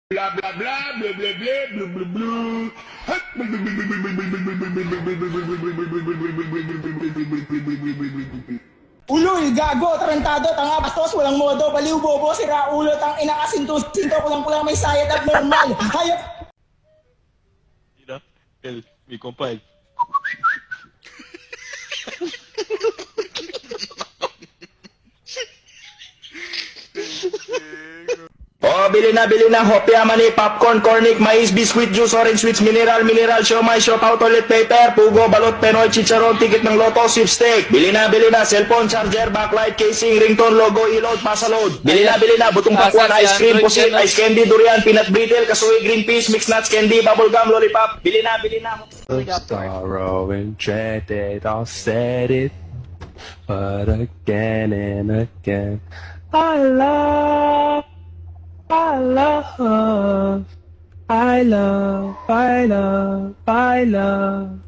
Blah blah blah blah blah blah blah blah blah. Uloy, gago, tarantado, tanga, bastos, walang modo, baliw, bobo, sira, ulo, tang ina, asinto, kulang may sayad, abnormal, hayop. Mira, mi compa, Oh, bili na, hopya, mani, popcorn, cornic, mais, biscuit, juice, orange sweets, mineral, siomay, siopaw, toilet paper, pugo, balot, penoy, chicharon, ticket ng loto, sweepstake. Bili na, cellphone, charger, backlight, casing, ringtone, logo, ilod, pasaload. Bili na, butong pakwan, ice cream, pusit, ice candy, durian, peanut brittle, kasuy, green peas, mixed nuts, candy, bubble gum, lollipop. Bili na. Sorrow and dreaded, I'll set it, but again and again, I love, I love, I love, I love, I love.